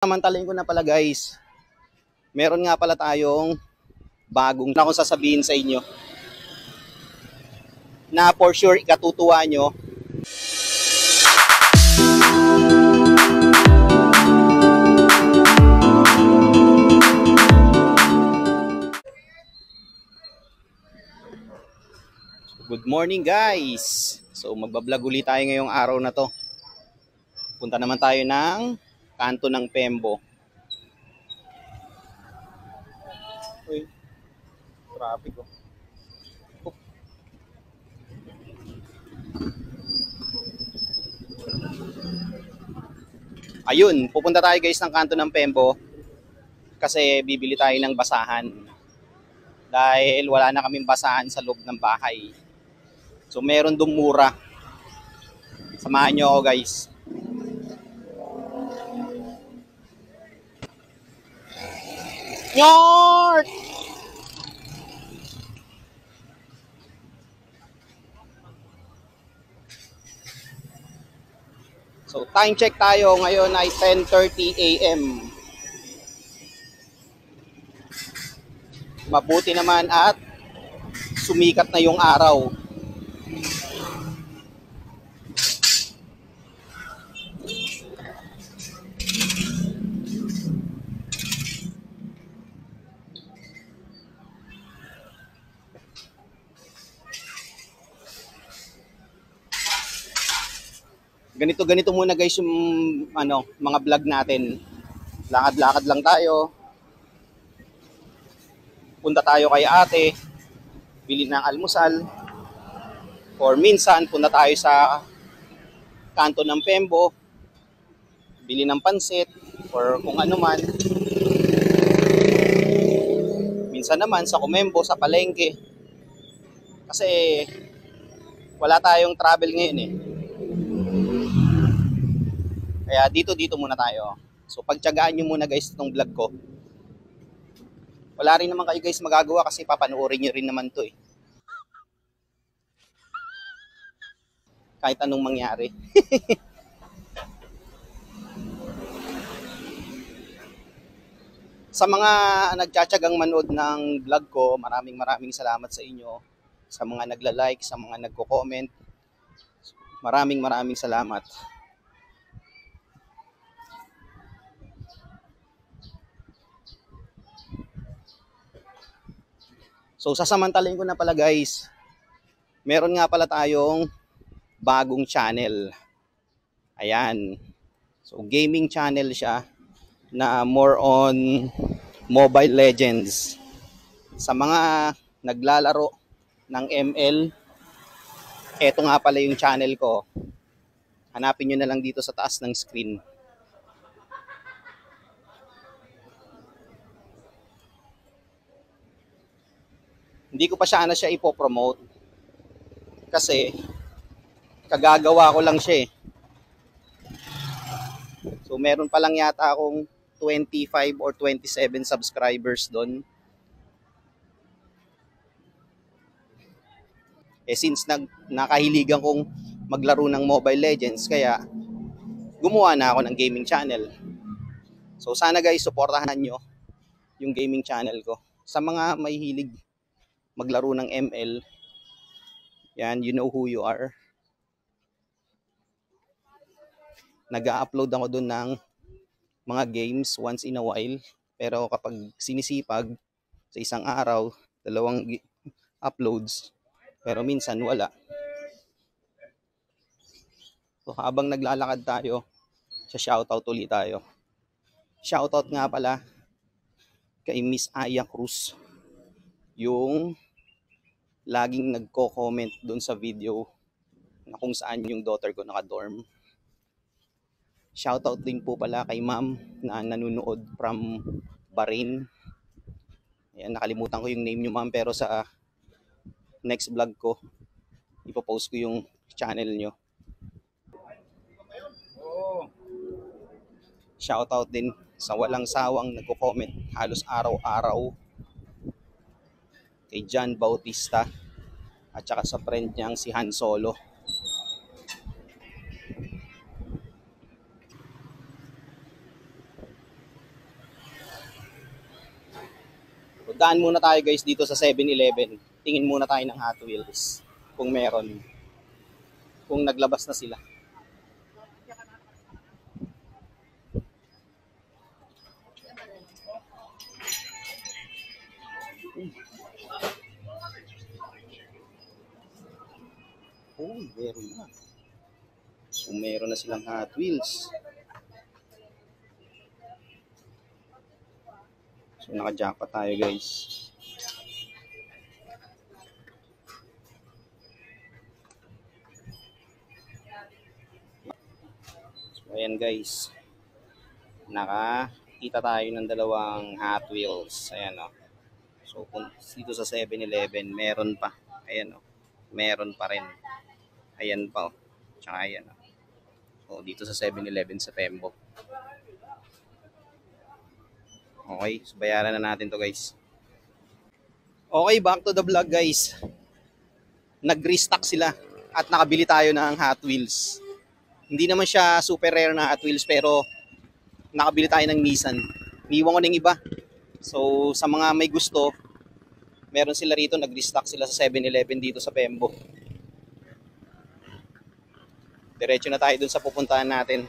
Samantalin ko na pala guys, meron nga pala tayong bagong na akong sasabihin sa inyo na for sure ikatutuwa nyo. Good morning guys! So magbablog ulit tayo ngayong araw na to. Punta naman tayo ng kanto ng Pembo. Uy, traffic oh. Ayun, pupunta tayo guys ng kanto ng Pembo kasi bibili tayo ng basahan. Dahil wala na kaming basahan sa loob ng bahay. So meron doon mura. Samahan nyo ako guys. York! So time check tayo ngayon ay 10:30 AM. Mabuti naman at sumikat na yung araw. Ganito muna guys yung mga vlog natin. Lakad-lakad lang tayo. Punta tayo kay ate, bili ng almusal. Or minsan punta tayo sa kanto ng Pembo, bili ng pansit or kung ano man. Minsan naman sa Comembo, sa palengke. Kasi wala tayong travel ngayon eh. Kaya dito muna tayo. So pagtiyagaan nyo muna guys itong vlog ko. Wala rin naman kayo guys magagawa kasi papanoorin nyo rin naman to eh. Kahit anong mangyari. Sa mga nagtsatsagang manood ng vlog ko, maraming salamat sa inyo. Sa mga nagla-like, sa mga nagko-comment. Maraming salamat. So sasamantalin ko na pala guys, meron nga pala tayong bagong channel. Ayan. So gaming channel siya na more on Mobile Legends. Sa mga naglalaro ng ML, eto nga pala yung channel ko. Hanapin nyo na lang dito sa taas ng screen. Hindi ko pa siya ipopromote kasi kagagawa ko lang siya eh. So meron pa lang yata akong 25 or 27 subscribers doon. Eh since nakahiligan kong maglaro ng Mobile Legends, kaya gumawa na ako ng gaming channel. So sana guys, suportahan nyo yung gaming channel ko. Sa mga may hilig maglaro ng ML, yan, you know who you are. Nag-upload ako doon ng mga games once in a while. Pero kapag sinisipag sa isang araw, 2 uploads. Pero minsan wala. So habang naglalakad tayo, shoutout ulit tayo. Shoutout nga pala kay Miss Aya Cruz. Yung laging nagko-comment doon sa video na kung saan yung daughter ko nakadorm. Shoutout din po pala kay ma'am na nanonood from Bahrain. Ayan, nakalimutan ko yung name nyo ma'am, pero sa next vlog ko, ipopost ko yung channel nyo. Shoutout din sa walang sawang nagko-comment halos araw-araw kay John Bautista at saka sa friend niyang si Han Solo. Daan muna tayo guys dito sa 7-Eleven. Tingin muna tayo ng Hot Wheels. Kung meron. Kung naglabas na sila. Oh, meron na. So, meron na silang Hot Wheels. So, naka-jackpot tayo guys. So, ayan guys. Nakakita tayo ng dalawang Hot Wheels. Ayan o. So, dito sa 7-Eleven, meron pa. Ayan o. Meron pa rin. Ayan pa o. Tsaka ayan o. So, dito sa 7-Eleven sa Tembo. Okay, so bayaran na natin to guys. Okay, back to the vlog guys. Nag-restock sila at nakabili tayo ng Hot Wheels. Hindi naman siya super rare na Hot Wheels pero nakabili tayo ng Nissan. Niwan ko ng iba. So sa mga may gusto, meron sila rito, nag-restock sila sa 7-Eleven dito sa Pembo. Diretso na tayo dun sa pupuntahan natin.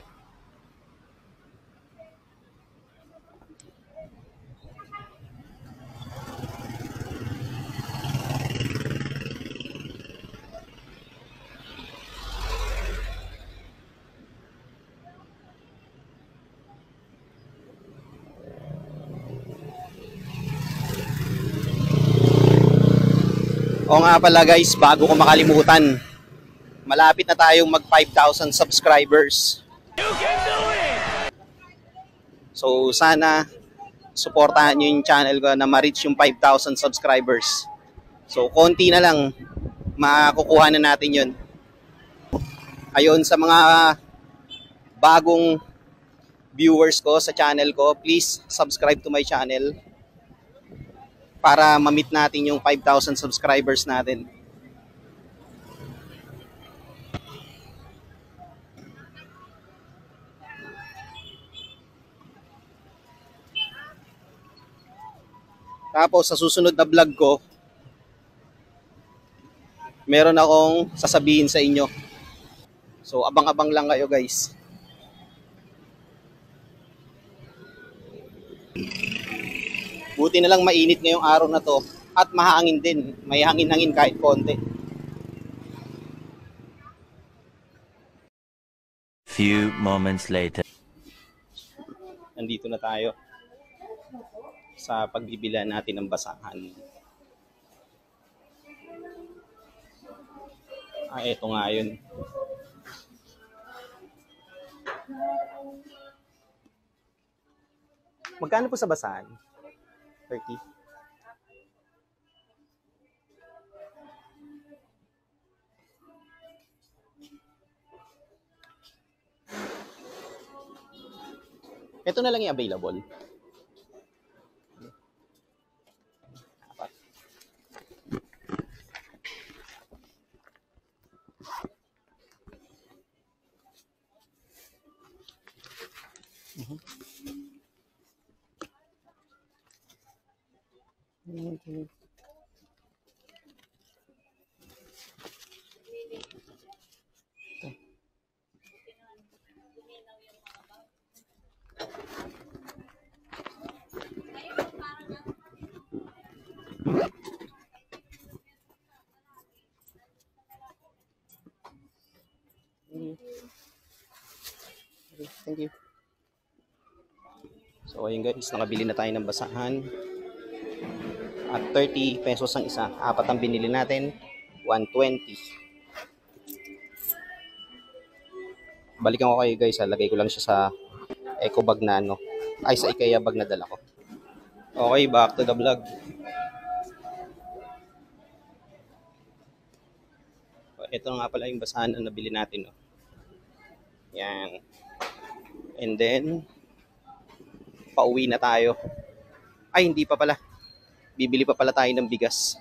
O nga pala guys, bago ko makalimutan, malapit na tayong mag 5,000 subscribers. So sana suportahan nyo yung channel ko na ma-reach yung 5,000 subscribers. So konti na lang, makukuha na natin yun. Ayun, sa mga bagong viewers ko sa channel ko, please subscribe to my channel para ma-meet natin yung 5,000 subscribers natin. Tapos sa susunod na vlog ko, meron akong sasabihin sa inyo. So abang-abang lang kayo guys. Buti na lang mainit ngayong araw na to at mahangin din. May hangin-hangin kahit konti. Few moments later. Nandito na tayo sa pagbibilan natin ng basahan. Eto nga yun. Magkano po sa basahan? 30. Ito na lang yung available. Thank you. So ayun guys, nakabili na tayo ng basahan. At 30 pesos ang isa. Apat ang binili natin, 120. Balikan ko kayo guys, lagay ko lang siya sa eco bag na ano. Ay, sa IKEA bag na dala ko. Okay, back to the vlog. Ito nga pala yung basahan na nabili natin. No? Yan. And then, pauwi na tayo. Ay, hindi pa pala. Bibili pa pala tayo ng bigas.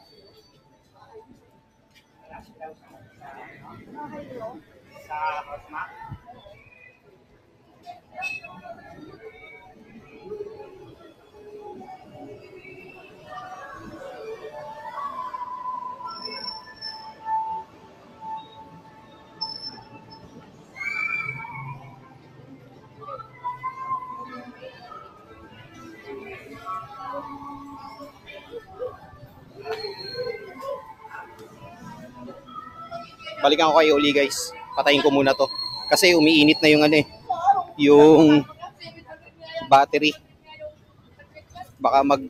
Balikan ko kayo uli guys. Patayin ko muna to. Kasi umiinit na yung ano eh. Yung battery. Baka mag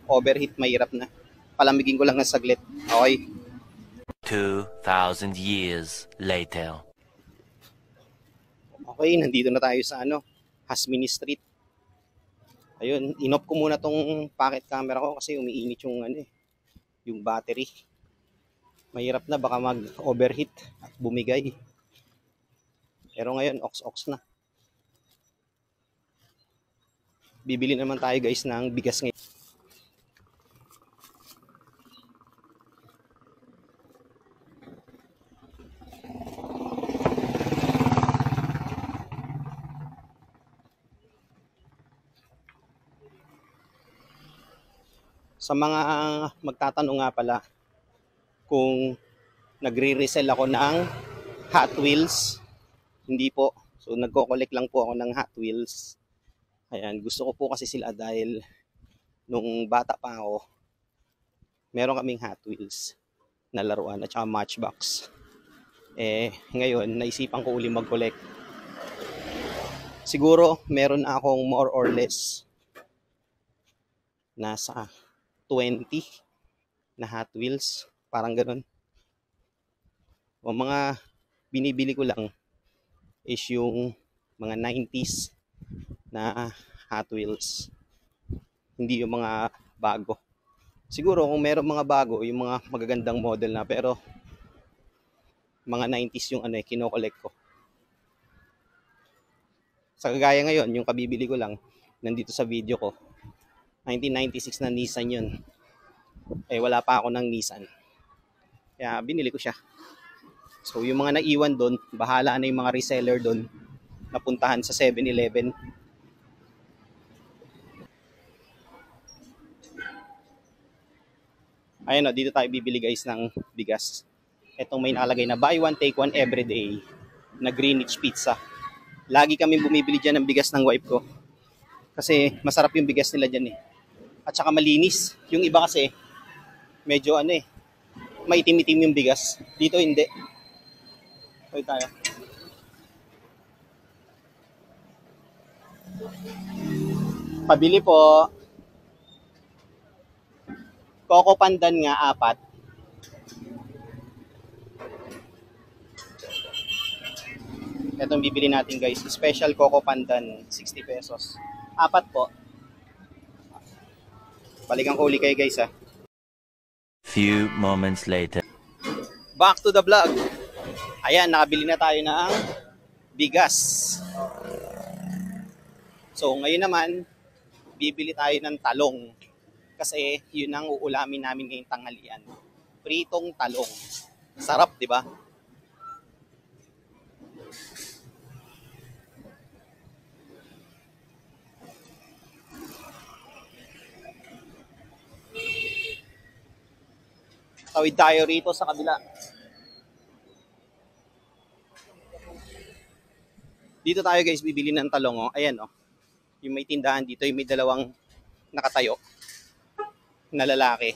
overheat, mahirap na. Palamigin ko lang ng saglit. Okay. 2,000 years later. Okay, nandito na tayo sa Hasmini Street. Ayun, in-off ko muna tong pocket camera ko kasi umiinit yung yung battery. Mahirap na, baka mag-overheat at bumigay. Pero ngayon, ox na. Bibili naman tayo guys ng bigas ngayon. Sa mga magtatanong nga pala kung nagre-resell ako ng Hot Wheels, hindi po. So nagko-collect lang po ako ng Hot Wheels. Ayan, gusto ko po kasi sila dahil nung bata pa ako, meron kaming Hot Wheels na laruan at saka Matchbox. Ngayon, naisipan ko uli mag-collect. Siguro, meron akong more or less nasa 20 na Hot Wheels. Parang ganun. O mga binibili ko lang is yung mga 90s na Hot Wheels. Hindi yung mga bago. Siguro kung meron mga bago, yung mga magagandang model na, pero mga 90s yung kino-collect ko. Sa kagaya ngayon, yung kabibili ko lang, nandito sa video ko, 1996 na Nissan yun. Wala pa ako ng Nissan. Kaya binili ko siya. So yung mga naiwan doon, bahala na yung mga reseller doon, napuntahan sa 7-Eleven. Ayun dito tayo bibili guys ng bigas. Etong may nakalagay na buy one take one everyday na Greenwich Pizza. Lagi kami bumibili dyan ng bigas ng wife ko. Kasi masarap yung bigas nila dyan eh. At saka malinis. Yung iba kasi medyo maitim-itim yung bigas. Dito hindi. Okay tayo. Pabili po. Coco Pandan nga 4. Itong bibili natin guys. Special Coco Pandan. 60 pesos. 4 po. Balikan ko uli kayo guys ha. Few moments later. Back to the vlog. Ayan, nakabili na tayo ng bigas. So ngayon naman, bibili tayo ng talong. Kasi yun ang uulamin namin ngayong tanghalian. Pritong talong. Sarap, di ba? Tawid tayo rito sa kabila. Dito tayo guys bibili ng talong. Ayan yung may tindahan dito, yung may dalawang nakatayo na lalaki.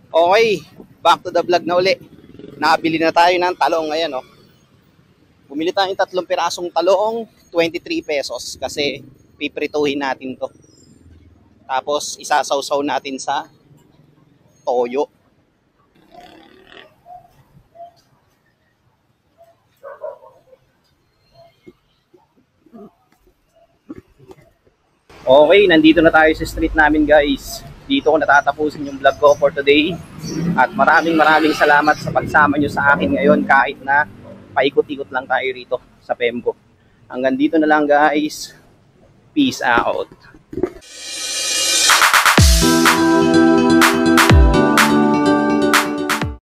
Okay, back to the vlog na uli. Nakabili na tayo ng talong ngayon Bumili tayo ng 3 pirasong talong, 23 pesos kasi piprituhin natin to. Tapos isasawsaw natin sa toyo. Okay, nandito na tayo sa street namin guys. dito ko natatapusin yung vlog ko for today. At maraming salamat sa pagsama nyo sa akin ngayon kahit na paikot-ikot lang tayo rito sa Pemco. Hanggang dito na lang guys. Peace out.